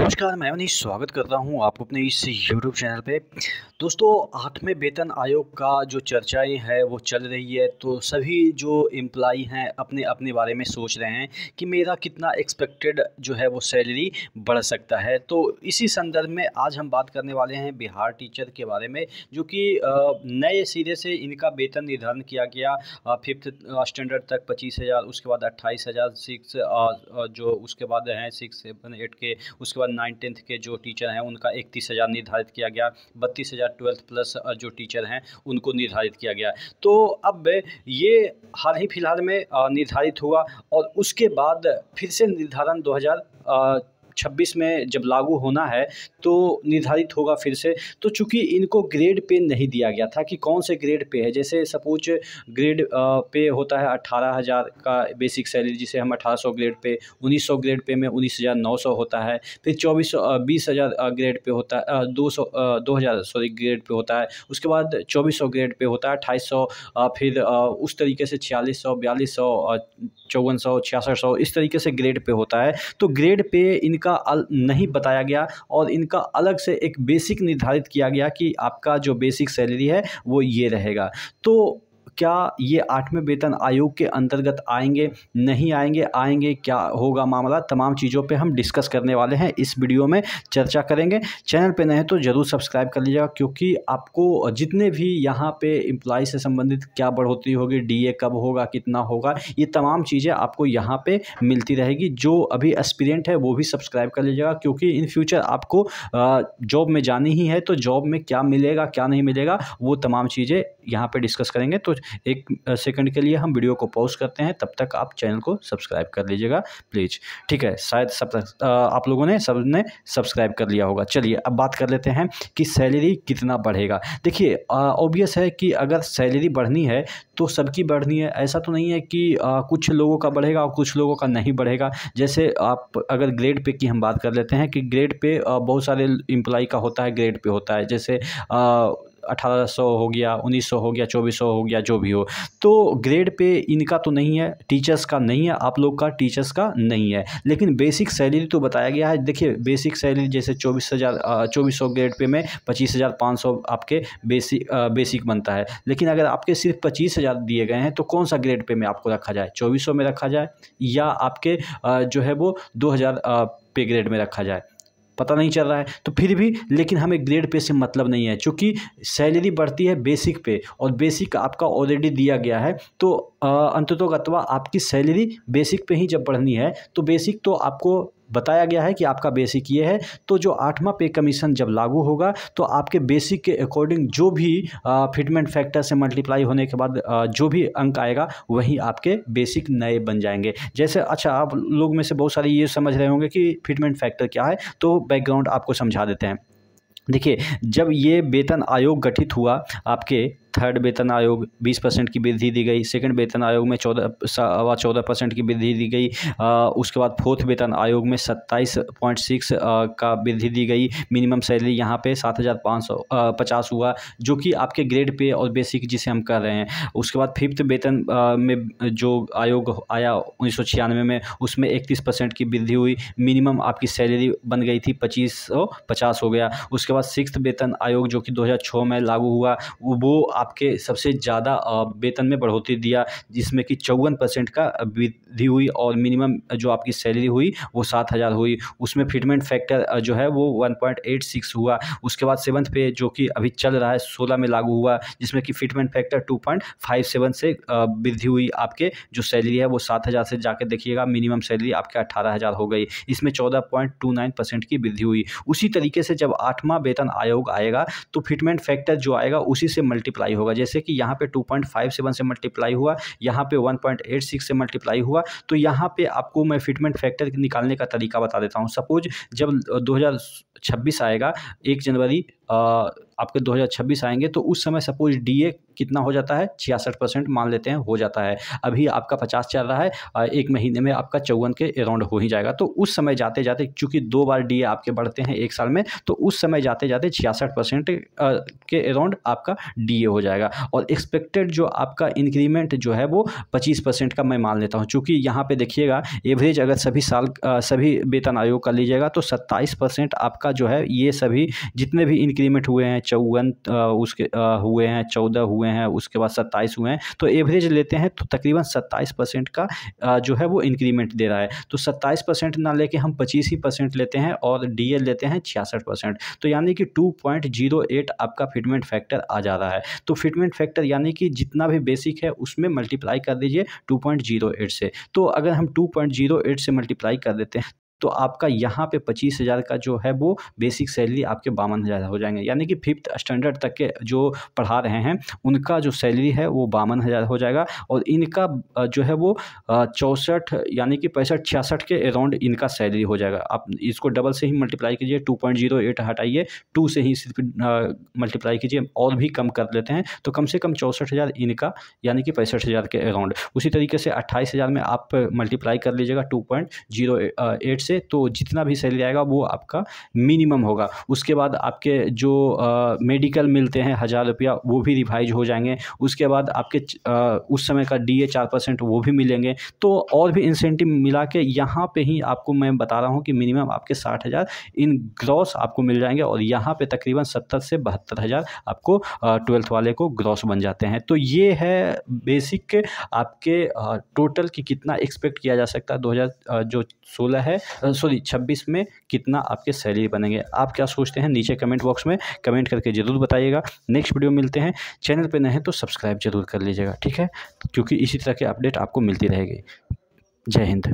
नमस्कार, मैं मनीष स्वागत करता हूं आपको अपने इस यूट्यूब चैनल पे। दोस्तों, 8वें वेतन आयोग का जो चर्चाएं है वो चल रही है, तो सभी जो एम्प्लॉई हैं अपने अपने बारे में सोच रहे हैं कि मेरा कितना एक्सपेक्टेड जो है वो सैलरी बढ़ सकता है। तो इसी संदर्भ में आज हम बात करने वाले हैं बिहार टीचर के बारे में, जो कि नए सिरे से इनका वेतन निर्धारण किया गया। 5th स्टैंडर्ड तक 25,000, उसके बाद 28,000, जो उसके बाद हैं 6, 7, 8 के, उसके बाद 9, 10th के जो टीचर हैं उनका 31,000 निर्धारित किया गया। 32,000 12th प्लस जो टीचर हैं उनको निर्धारित किया गया। तो अब ये हाल ही फिलहाल में निर्धारित हुआ और उसके बाद फिर से निर्धारण 2026 में जब लागू होना है तो निर्धारित होगा फिर से। तो चूँकि इनको ग्रेड पे नहीं दिया गया था कि कौन से ग्रेड पे है, जैसे सपोज ग्रेड पे होता है 18,000 का बेसिक सैलरी, जिसे हम 1800 ग्रेड पे, 1900 ग्रेड पे में 19,900 होता है, फिर 20,000 ग्रेड पे होता है, 2000 ग्रेड पे होता है, उसके बाद 2400 ग्रेड पे होता है 2800, फिर उस तरीके से 4600, 4200, 5400, 6600 इस तरीके से ग्रेड पे होता है। तो ग्रेड पे इनका नहीं बताया गया और इनका अलग से एक बेसिक निर्धारित किया गया कि आपका जो बेसिक सैलरी है वो ये रहेगा। तो क्या ये 8वें वेतन आयोग के अंतर्गत आएंगे, नहीं आएंगे, आएंगे, क्या होगा मामला, तमाम चीज़ों पे हम डिस्कस करने वाले हैं, इस वीडियो में चर्चा करेंगे। चैनल पे नए हैं तो ज़रूर सब्सक्राइब कर लीजिएगा, क्योंकि आपको जितने भी यहाँ पे एम्प्लॉय से संबंधित क्या बढ़ोतरी होगी, डीए कब होगा, कितना होगा, ये तमाम चीज़ें आपको यहाँ पे मिलती रहेगी। जो अभी एस्पिरेंट है वो भी सब्सक्राइब कर लीजिएगा, क्योंकि इन फ्यूचर आपको जॉब में जानी ही है, तो जॉब में क्या मिलेगा क्या नहीं मिलेगा वो तमाम चीज़ें यहाँ पे डिस्कस करेंगे। तो एक सेकंड के लिए हम वीडियो को पॉज करते हैं, तब तक आप चैनल को सब्सक्राइब कर लीजिएगा प्लीज़। ठीक है, शायद आप लोगों ने सबने सब्सक्राइब कर लिया होगा। चलिए अब बात कर लेते हैं कि सैलरी कितना बढ़ेगा। देखिए, ऑब्वियस है कि अगर सैलरी बढ़नी है तो सबकी बढ़नी है, ऐसा तो नहीं है कि कुछ लोगों का बढ़ेगा और कुछ लोगों का नहीं बढ़ेगा। जैसे आप अगर ग्रेड पे की हम बात कर लेते हैं कि ग्रेड पे बहुत सारे एम्प्लॉय का होता है, ग्रेड पे होता है, जैसे 1800 हो गया, 1900 हो गया, 2400 हो गया, जो भी हो। तो ग्रेड पे इनका तो नहीं है, टीचर्स का नहीं है, आप लोग का टीचर्स का नहीं है, लेकिन बेसिक सैलरी तो बताया गया है। देखिए, बेसिक सैलरी जैसे 2400 ग्रेड पे में 25,500 आपके बेसिक बनता है। लेकिन अगर आपके सिर्फ 25,000 दिए गए हैं तो कौन सा ग्रेड पे में आपको रखा जाए, 2400 में रखा जाए या आपके जो है वो 2000 पे ग्रेड में रखा जाए, पता नहीं चल रहा है। तो फिर भी लेकिन हमें ग्रेड पे से मतलब नहीं है, चूँकि सैलरी बढ़ती है बेसिक पे और बेसिक आपका ऑलरेडी दिया गया है। तो अंततोगत्वा आपकी सैलरी बेसिक पे ही जब बढ़नी है तो बेसिक तो आपको बताया गया है कि आपका बेसिक ये है। तो जो 8वां पे कमीशन जब लागू होगा तो आपके बेसिक के अकॉर्डिंग जो भी फिटमेंट फैक्टर से मल्टीप्लाई होने के बाद जो भी अंक आएगा वही आपके बेसिक नए बन जाएंगे। जैसे अच्छा, आप लोग में से बहुत सारे ये समझ रहे होंगे कि फिटमेंट फैक्टर क्या है, तो बैकग्राउंड आपको समझा देते हैं। देखिए, जब ये वेतन आयोग गठित हुआ, आपके 3rd वेतन आयोग 20% की वृद्धि दी गई, 2nd वेतन आयोग में 14% की वृद्धि दी गई, उसके बाद 4th वेतन आयोग में 27.6 का वृद्धि दी गई। मिनिमम सैलरी यहाँ पे 7,550 हुआ, जो कि आपके ग्रेड पे और बेसिक जिसे हम कर रहे हैं। उसके बाद 5th वेतन में जो आयोग आया 1996 में, उसमें 31% की वृद्धि हुई। मिनिमम आपकी सैलरी बन गई थी 2550 हो गया। उसके बाद 6th वेतन आयोग जो कि 2006 में लागू हुआ, वो आपके सबसे ज़्यादा वेतन में बढ़ोतरी दिया, जिसमें कि 54% का वृद्धि हुई और मिनिमम जो आपकी सैलरी हुई वो 7,000 हुई। उसमें फिटमेंट फैक्टर जो है वो 1.86 हुआ। उसके बाद 7th पे जो कि अभी चल रहा है 16 में लागू हुआ, जिसमें कि फिटमेंट फैक्टर 2.57 से वृद्धि हुई। आपके जो सैलरी है वो 7,000 से जाकर देखिएगा मिनिमम सैलरी आपके 18,000 हो गई। इसमें 14.29% की वृद्धि हुई। उसी तरीके से जब 8वां वेतन आयोग आएगा तो फिटमेंट फैक्टर जो आएगा उसी से मल्टीप्लाई होगा। जैसे कि यहाँ पे 2.57 से मल्टीप्लाई हुआ, यहाँ पे 1.86 से मल्टीप्लाई हुआ। तो यहाँ पे आपको मैं फिटमेंट फैक्टर निकालने का तरीका बता देता हूँ। सपोज जब 2026 आएगा 1 जनवरी आपके 2026 आएंगे तो उस समय सपोज डीए कितना हो जाता है, 66% मान लेते हैं हो जाता है। अभी आपका 50 चल रहा है, 1 महीने में आपका 54 के अराउंड हो ही जाएगा। तो उस समय जाते जाते, चूँकि 2 बार डीए आपके बढ़ते हैं 1 साल में, तो उस समय जाते जाते 66% के अराउंड आपका डीए हो जाएगा। और एक्सपेक्टेड जो आपका इंक्रीमेंट जो है वो 25% का मैं मान लेता हूँ, चूँकि यहाँ पे देखिएगा एवरेज अगर सभी साल सभी वेतन आयोग का लीजिएगा तो 27% आपका जो है, ये सभी जितने भी इंक्रीमेंट हुए हैं 54 उसके हुए हैं, 14 हुए हैं, उसके बाद 27 हुए हैं, तो एवरेज लेते हैं तो तकरीबन 27% का जो है वो इंक्रीमेंट दे रहा है। तो 27% ना लेके हम 25% लेते हैं और डीए लेते हैं 66%, तो यानी कि 2.08 आपका फिटमेंट फैक्टर आ जा रहा है। तो फिटमेंट फैक्टर यानी कि जितना भी बेसिक है उसमें मल्टीप्लाई कर दीजिए 2.08 से। तो अगर हम 2.08 से मल्टीप्लाई कर देते हैं तो आपका यहाँ पे 25,000 का जो है वो बेसिक सैलरी आपके 52,000 हो जाएंगे। यानी कि 5th स्टैंडर्ड तक के जो पढ़ा रहे हैं उनका जो सैलरी है वो 52,000 हो जाएगा। और इनका जो है वो 64 यानी कि 65-66 के अराउंड इनका सैलरी हो जाएगा। आप इसको डबल से ही मल्टीप्लाई कीजिए, 2.08 हटाइए, 2 से ही सिर्फ मल्टीप्लाई कीजिए, और भी कम कर लेते हैं तो कम से कम 64,000 इनका, यानी कि 65,000 के अराउंड। उसी तरीके से 28,000 में आप मल्टीप्लाई कर लीजिएगा 2.08 से, तो जितना भी सैलरी आएगा वो आपका मिनिमम होगा। उसके बाद आपके जो मेडिकल मिलते हैं 1,000 रुपया, वो भी रिवाइज हो जाएंगे। उसके बाद आपके उस समय का डीए 4% वो भी मिलेंगे। तो और भी इंसेंटिव मिला के यहाँ पे ही आपको मैं बता रहा हूँ कि मिनिमम आपके 60,000 इन ग्रॉस आपको मिल जाएंगे। और यहाँ पे तकरीबन 70 से 72,000 आपको 12th वाले को ग्रॉस बन जाते हैं। तो ये है बेसिक आपके टोटल की कितना एक्सपेक्ट किया जा सकता है 2026 में कितना आपके सैलरी बनेंगे। आप क्या सोचते हैं नीचे कमेंट बॉक्स में कमेंट करके ज़रूर बताइएगा। नेक्स्ट वीडियो मिलते हैं। चैनल पे नए हैं तो सब्सक्राइब जरूर कर लीजिएगा, ठीक है, क्योंकि इसी तरह के अपडेट आपको मिलती रहेगी। जय हिंद।